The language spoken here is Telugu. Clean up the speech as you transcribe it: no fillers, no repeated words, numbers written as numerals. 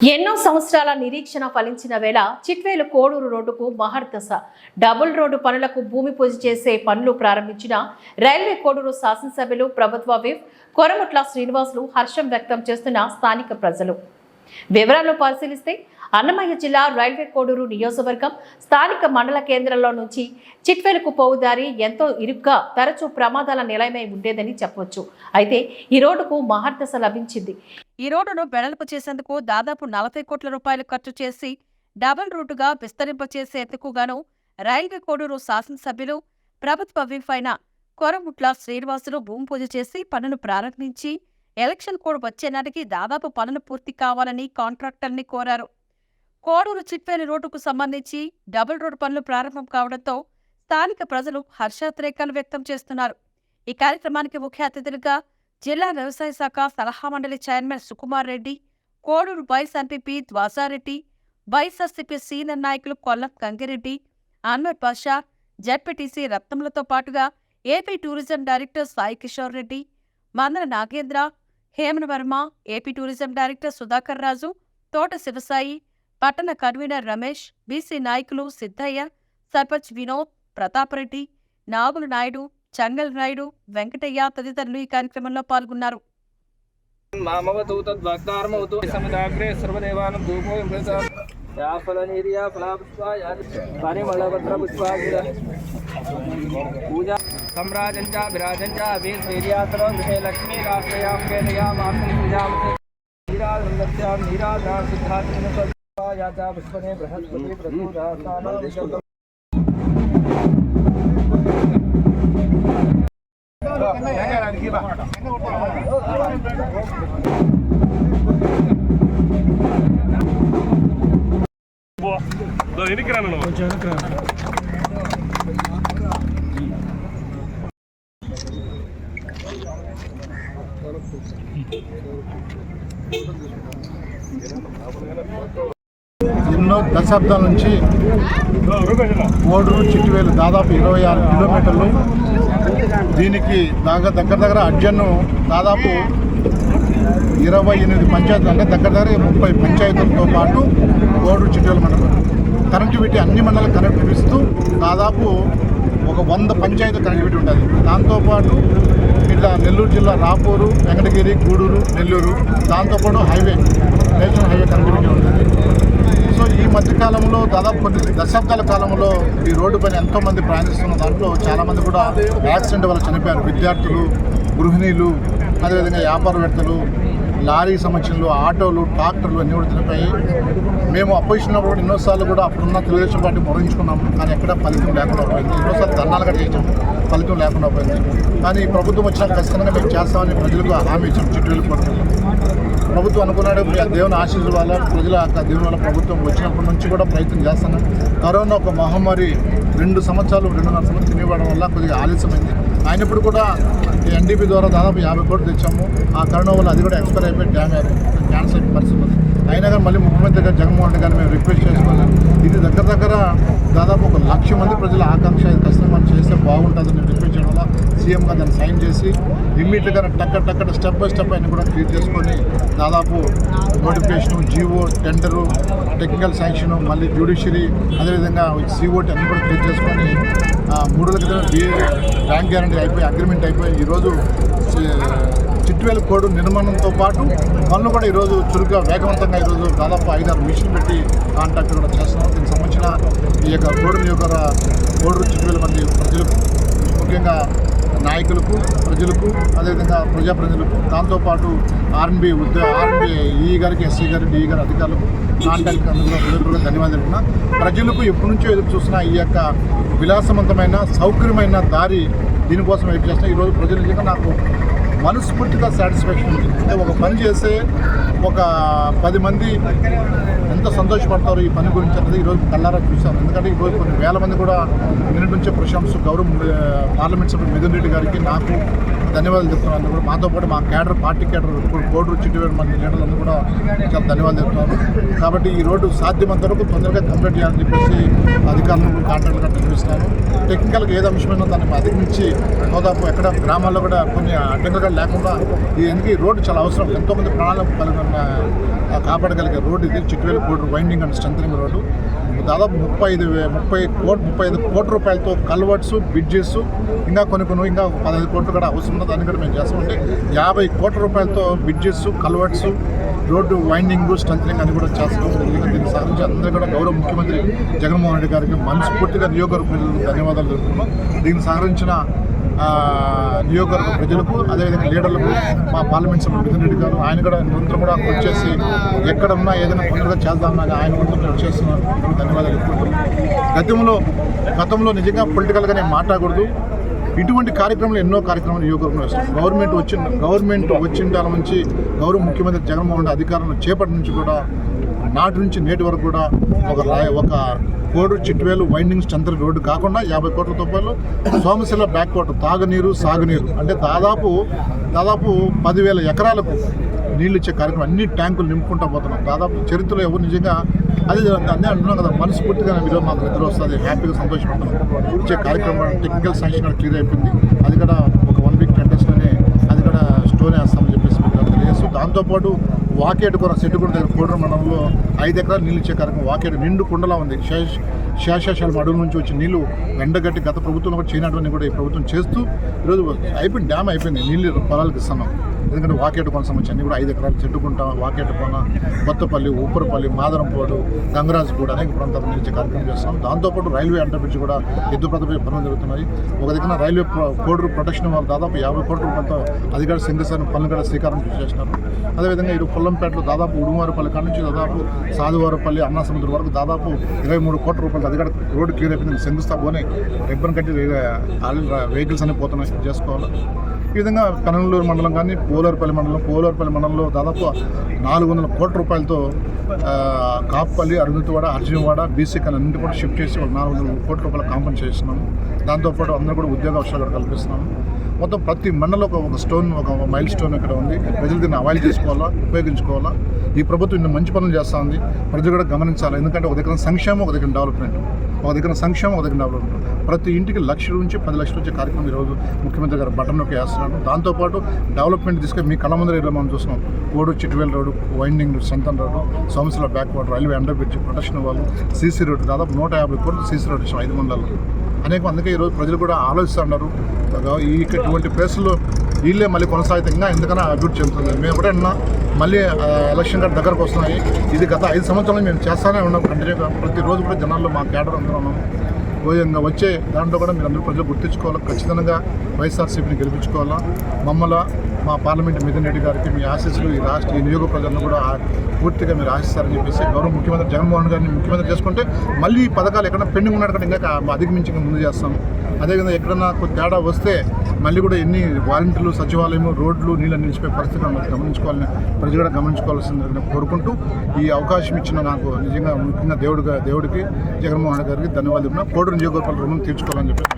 ఎన్నో సంవత్సరాల నిరీక్షణ ఫలించిన వేళ చిట్వేలు కోడూరు రోడ్డుకు మహర్దశ డబుల్ రోడ్డు పనులకు భూమి పూజ చేసే పనులు ప్రారంభించిన రైల్వే కోడూరు శాసనసభ్యులు ప్రభుత్వ విప్ కొరముట్ల శ్రీనివాసులు హర్షం వ్యక్తం చేస్తున్న స్థానిక ప్రజలు. వివరాలను పరిశీలిస్తే అన్నమయ్య జిల్లా రైల్వే కోడూరు నియోజకవర్గం స్థానిక మండల కేంద్రంలో నుంచి చిట్వేలుకు పోవు దారి ఎంతో ఇరుగ్గా తరచూ ప్రమాదాల నిలయమై ఉండేదని చెప్పవచ్చు. అయితే ఈ రోడ్డుకు మహర్దశ లభించింది. ఈ రోడ్డును వెడల్పు చేసేందుకు దాదాపు 40 కోట్ల రూపాయలు ఖర్చు చేసి డబుల్ రూటుగా విస్తరింపచేసేందుకు గాను రైల్వే కోడూరు శాసనసభ్యులు ప్రభుత్వ విప్ అయిన కొరముట్ల శ్రీనివాసులు భూమి పూజ చేసి పనులు ప్రారంభించి ఎలక్షన్ కోడ్ వచ్చే నాటికి దాదాపు పనులు పూర్తి కావాలని కాంట్రాక్టర్ని కోరారు. కోడూరు చిట్వేలు రోడ్డుకు సంబంధించి డబుల్ రోడ్డు పనులు ప్రారంభం కావడంతో స్థానిక ప్రజలు హర్షాతిరేకాలు వ్యక్తం చేస్తున్నారు. ఈ కార్యక్రమానికి ముఖ్య అతిథులుగా జిల్లా వ్యవసాయ శాఖ సలహా మండలి chairman Sukumar Reddy, Koduru vice MPP Dwasareddy, YSRCP senior నాయకులు కొల్లం గంగిరెడ్డి, అన్వర్ పాషా, జడ్పీటీసీ రత్నములతో పాటుగా AP tourism director Sai Kishore Reddy, Mandana Nagendra, Heman Varma, AP tourism director Sudhakar Raju, Thota Sivasai, పట్టణ కన్వీనర్ రమేష్, బీసీ నాయకులు సిద్ధయ్య, సర్పంచ్ వినోద్, ప్రతాపరెడ్డి, నాగుల నాయుడు, చంగల్ నాయుడు, వెంకటయ్య తదితరులు ఈ కార్యక్రమంలో పాల్గొన్నారు. ఎన్నో దశాబ్దాల నుంచి కోడూరు చిట్వేలు దాదాపు 26 కిలోమీటర్లు. దీనికి దగ్గర అడ్జన్ను దాదాపు 28 పంచాయతీలు, అంటే దగ్గర 30 పంచాయతీలతో పాటు కోడూరు చిట్వేలు మండలం కనెక్టివిటీ అన్ని మండలాలకు కనెక్టివిటీ ఇస్తూ దాదాపు ఒక 100 పంచాయతీ కనెక్టివిటీ ఉంటుంది. దాంతోపాటు ఇట్లా నెల్లూరు జిల్లా రాపూరు, వెంకటగిరి, గూడూరు, నెల్లూరు, దాంతోపాటు హైవే, నేషనల్ హైవే కనెక్టివిటీ ఉంటుంది. సో ఈ మధ్యకాలంలో దాదాపు కొన్ని దశాబ్దాల కాలంలో ఈ రోడ్డు పైన ఎంతోమంది ప్రయాణిస్తున్న దాంట్లో చాలామంది కూడా యాక్సిడెంట్ వల్ల చనిపోయారు. విద్యార్థులు, గృహిణీలు, అదేవిధంగా వ్యాపారవేత్తలు, లారీ సమక్షంలో ఆటోలు, ట్రాక్టర్లు అన్నీ కూడా చనిపోయాయి. మేము అపోజిషన్ ఉన్నప్పుడు కూడా ఎన్నోసార్లు కూడా అప్పుడున్న తెలుగుదేశం పార్టీ మొరగించుకున్నాము, కానీ ఎక్కడ ఫలితం లేకుండా పోయింది. ఎన్నోసార్లు ధర్నాలు కూడా చేసాము, ఫలితం లేకుండా పోయింది. కానీ ఈ ప్రభుత్వం వచ్చినా ఖచ్చితంగా మేము చేస్తామని ప్రజలకు హామీ ఇచ్చాము. చిట్వేలు ప్రభుత్వం అనుకున్నాడు, దేవుని ఆశీస్సుల వల్ల, ప్రజల దేవుని వల్ల ప్రభుత్వం వచ్చినప్పటి నుంచి కూడా ప్రయత్నం చేస్తున్నాం. కరోనా ఒక మహమ్మారి 2 సంవత్సరాలు 2.5 సంవత్సరాలు తినివ్వడం వల్ల కొద్దిగా ఆలస్యమైంది. అయినప్పుడు కూడా ఎన్డీపీ ద్వారా దాదాపు 50 కోట్లు తెచ్చాము. ఆ కరోనా వల్ల అది కూడా ఎక్స్పైర్ అయిపోయి క్యాన్సర్ అయిపోయిన పరిస్థితి ఉంది. అయినా కానీ మళ్ళీ ముఖ్యమంత్రి గారు జగన్మోహన్ రెడ్డి గారిని మేము రిక్వెస్ట్ చేసుకున్నాం. ఇది దగ్గర దాదాపు 1 లక్ష మంది ప్రజల ఆకాంక్ష, ఖచ్చితంగా మనం చేస్తే బాగుంటుందని రిక్వెస్ట్ చేయడం వల్ల సీఎం గారు దాన్ని సైన్ చేసి ఇమ్మీడియట్గా టక్కర్ స్టెప్ బై స్టెప్ అన్ని కూడా క్లియర్ చేసుకొని దాదాపు notification, GO, tender, technical sanction, మళ్ళీ జ్యుడిషియరీ, అదేవిధంగా సిఓటి అన్ని కూడా క్లియర్ చేసుకొని 3 రోజుల క్రితం బ్యాంక్ గ్యారంటీ అయిపోయి, అగ్రిమెంట్ అయిపోయి ఈరోజు చిట్వేలు కోడూరు నిర్మాణంతో పాటు పనులు కూడా ఈరోజు చురుగ్గా వేగవంతంగా ఈరోజు దాదాపు 5-6 మిషన్లు పెట్టి కాంట్రాక్ట్ కూడా చేస్తున్నాం. దీనికి సంబంధించిన ఈ యొక్క కోడూరు చిట్వేలు మంది ప్రజలకు, ముఖ్యంగా నాయకులకు, ప్రజలకు, అదేవిధంగా ప్రజాప్రతినిధులకు, దాంతోపాటు ఆర్ఎన్బి ఈ గారికి, ఎస్సీ గారి, డిఈ గారి అధికారులకు, కాంట్రాక్ట్ అందరూ ధన్యవాదాలు. ప్రజలకు ఎప్పటి నుంచో ఎదురు చూస్తున్న ఈ యొక్క విలాసవంతమైన, సౌకర్యమైన దారి దీనికోసం వెయిట్ చేస్తున్నా. ఈరోజు ప్రజల నిజంగా నాకు మనస్ఫూర్తిగా సాటిస్ఫాక్షన్ ఉంది. అంటే ఒక పని చేస్తే ఒక 10 మంది ఎంత సంతోషపడతారు ఈ పని గురించి అన్నది ఈరోజు కళ్ళారా చూశాను. ఎందుకంటే ఈరోజు కొన్ని వేల మంది కూడా నిన్నటి నుంచే ప్రశంస గౌరవ పార్లమెంట్ సభ్యులు మిథున్ రెడ్డి గారికి, నాకు, ధన్యవాదాలు చెప్తున్నాను. కూడా మాతో పాటు మా పార్టీ కేడర్ కోడూరు చిట్టివేలు మండలి లీడర్లందరూ కూడా చాలా ధన్యవాదాలు చెప్తున్నారు. కాబట్టి ఈ రోడ్డు సాధ్యమంత వరకు తొందరగా కంప్లీట్ చేయాలని చెప్పేసి అధికారులు కాంట్రాక్టులు గట్రా చూపిస్తున్నాను. టెక్నికల్గా ఏదో అంశమైనా దాన్ని అధిగమించి దాదాపు ఎక్కడ గ్రామాల్లో కూడా కొన్ని అడ్డంకులు లేకుండా ఎందుకు ఈ రోడ్డు చాలా అవసరం. ఎంతోమంది ప్రాణాలకు కాపాడగలిగే రోడ్డు ఇది Chittivelu Koduru widening and strengthening road. దాదాపు 35 కోట్ల రూపాయలతో కల్వర్ట్స్, బ్రిడ్జెస్, ఇంకా కొన్ని ఇంకా 15 కోట్లు కూడా అవసరం ఉంది. దాన్ని కూడా మేము చేస్తామంటే 50 కోట్ల రూపాయలతో bridges, culverts, road widening, strengthening అని కూడా చేస్తాం. దీనికి సాధించి అందరూ కూడా గౌరవ ముఖ్యమంత్రి జగన్మోహన్ రెడ్డి గారికి మనస్ఫూర్తిగా నియోజకవర్గ ప్రజలకు ధన్యవాదాలు తెలుపుతున్నాం. దీనికి సహకరించిన నియోజకవర్గ ప్రజలకు, అదేవిధంగా లీడర్లకు, మా పార్లమెంట్ సభ్యులు మిథున్ రెడ్డి గారు ఆయన కూడా నిరంతరం కూడా వచ్చేసి ఎక్కడ ఉన్నా ఏదైనా తొందరగా చేద్దామన్నా ఆయన వంతు వచ్చేస్తున్నారు. ధన్యవాదాలు చెప్పుకుంటున్నాం. గతంలో నిజంగా పొలిటికల్గా నేను మాట్లాడకూడదు. ఇటువంటి కార్యక్రమాలు ఎన్నో కార్యక్రమాలు నియోజకవర్గంలో వస్తాయి. గవర్నమెంట్ వచ్చిన కాలం నుంచి గౌరవ ముఖ్యమంత్రి జగన్మోహన్ రెడ్డి అధికారంలో చేపట్టి నుంచి కూడా నాటి నుంచి నేటి వరకు కూడా ఒక కోడూరు చిట్టివేలు వైండింగ్ స్ట్రెంథనింగ్ రోడ్డు కాకుండా 50 కోట్ల రూపాయలు సోమశిల బ్యాక్ వాటర్ తాగునీరు, సాగునీరు అంటే దాదాపు 10,000 ఎకరాలకు నీళ్ళు ఇచ్చే కార్యక్రమం, అన్ని ట్యాంకులు నింపుకుంటూ పోతున్నాం. దాదాపు చరిత్రలో ఎవరు నిజంగా అదే అంటున్నాం కదా, మనస్ఫూర్తిగా వీడియో మాకు నిద్ర వస్తుంది, హ్యాపీగా సంతోషపడుతున్నాం. ఇచ్చే కార్యక్రమం టెక్నికల్ శాంక్షన్ కూడా క్లియర్ అయిపోయింది. అది కూడా ఒక 1 వీక్ 10 డేస్లోనే అది కూడా స్టోర్ వేస్తామని చెప్పేసి తెలియజేస్తూ, దాంతోపాటు వాకేట్ కూడా సెట్టుకుంట దగ్గర కోడూరు మండలంలో 5 ఎకరాలు నీళ్ళు ఇచ్చే కార్యక్రమం. వాకేట్ నిండు కుండలా ఉంది. శేషాశాల అడవుల నుంచి వచ్చి నీళ్లు ఎండగట్టి గత ప్రభుత్వంలో కూడా చేయనటువంటి కూడా ఈ ప్రభుత్వం చేస్తూ ఈరోజు అయిపోయింది, డ్యామ్ అయిపోయింది, నీళ్ళు పొలాలకు ఇస్తున్నాం. ఎందుకంటే వాకేట్ కొన సంబంధించి అన్ని కూడా 5 ఎకరాలు చెట్టుకుంటా, వాకేట్ కొన, కొత్తపల్లి, ఉప్పరపల్లి, మాదరంపోడు, గంగరాజుగూడ అనేక ప్రాంతాలు నిలిచే కార్యక్రమం చేస్తాం. దాంతోపాటు రైల్వే అండర్ బ్రిడ్జ్ కూడా ఎత్తుపై పనులు జరుగుతున్నాయి. ఒక దగ్గర రైల్వే కోడూరు ప్రొటెక్షన్ వాళ్ళు దాదాపు 50 కోట్ల రూపాయలతో అధికారులు సింగసారి పనులు కూడా శ్రీకారం చేసినారు. అదేవిధంగా ఇటు పొల్లంపేటలో దాదాపు ఉడుమారుపల్లి కాడ నుంచి దాదాపు సాధువారపల్లి, అన్నాసముద్రం వరకు దాదాపు 23 కోట్ల రూపాయలు అది కూడా రోడ్డు క్లియర్ అయిపోయింది. శంకుస్థాపనే రిబ్బన్ కట్టి వెహికల్స్ అన్ని పోతున్నాయి చేసుకోవాలి. ఈ విధంగా కనగలూరు మండలం కానీ పోలేరుపల్లి మండలంలో దాదాపు 400 కోట్ల రూపాయలతో కాప్పల్లి, అరుగుతువాడ, అర్జునవాడ, బీసీ కానీ అన్నింటి కూడా షిఫ్ట్ చేసి 400 కోట్ల రూపాయల కాంపౌండ్ చేస్తున్నాము. దాంతోపాటు అందరూ కూడా ఉద్యోగ అవకాశాలు కల్పిస్తున్నాము. మొత్తం ప్రతి మండలంలో ఒక మైల్ స్టోన్ ఇక్కడ ఉంది. ప్రజలు దీన్ని అవైల్ చేసుకోవాలా, ఉపయోగించుకోవాలా. ఈ ప్రభుత్వం ఇన్ని మంచి పనులు చేస్తూ ఉంది, ప్రజలు కూడా గమనించాలి. ఎందుకంటే ఒక దగ్గర సంక్షేమం, ఒక దగ్గర డెవలప్మెంట్, ప్రతి ఇంటికి 1 లక్షల నుంచి 10 లక్షలు వచ్చే కార్యక్రమం ఈరోజు ముఖ్యమంత్రి గారు బటన్ నొక్కి వేస్తున్నాడు. దాంతోపాటు డెవలప్మెంట్ తీసుకొని మీ కళ్ళ ముందర ఈరోజు మనం చూస్తున్నాం. Koduru Chittivelu road, widening strengthening road, Somasila back water, railway under bridge, protection వాళ్ళు, సీసీ రోడ్డు, దాదాపు 150 కోట్లు సీసీ రోడ్డు ఇచ్చాం 5 మండలాల్లో. అందుకే ఈరోజు ప్రజలు కూడా ఆలోచిస్తున్నారు. ఇటువంటి ప్లేస్లో వీళ్ళే మళ్ళీ కొనసాగితే ఇంకా ఎందుకన్నా అభివృద్ధి చెందుతుంది. మేము ఎప్పుడన్నా మళ్ళీ ఎలక్షన్ కార్డు దగ్గరకు వస్తున్నాయి. ఇది గత 5 సంవత్సరాలు మేము చేస్తూనే ఉన్నాం కంటిన్యూగా. ప్రతిరోజు కూడా జనాల్లో మా కేడర్ అందరూ ఉన్నాం. వచ్చే దాంట్లో కూడా మీరు అందరూ ప్రజలు గుర్తించుకోవాలి. ఖచ్చితంగా వైఎస్ఆర్సీపీని గెలిపించుకోవాలా. మా పార్లమెంట్ మిథున్ రెడ్డి గారికి మీ ఆశీస్సులు ఈ నియోగ ప్రజలను కూడా పూర్తిగా మీరు ఆశిస్తారని చెప్పేసి గౌరవ ముఖ్యమంత్రి జగన్మోహన్ గారిని ముఖ్యమంత్రి చేసుకుంటే మళ్ళీ ఈ పథకాలు ఎక్కడన్నా పెండింగ్ ఉన్నట్టు ఇంకా అధిగమించి ముందు చేస్తాం. అదేవిధంగా ఎక్కడన్నా కొద్ది తేడా వస్తే మళ్ళీ కూడా ఎన్ని వాలంటీర్లు, సచివాలయము, రోడ్లు, నీళ్ళు నిలిచిపోయే పరిస్థితులను గమనించుకోవాలని ప్రజలు కూడా గమనించుకోవాల్సిందని కోరుకుంటూ ఈ అవకాశం ఇచ్చిన నాకు నిజంగా ముఖ్యంగా దేవుడికి జగన్మోహన్ గారికి ధన్యవాదాలు. కోడూరు నియోజకవర్గ రుణం తీర్చుకోవాలని చెప్పి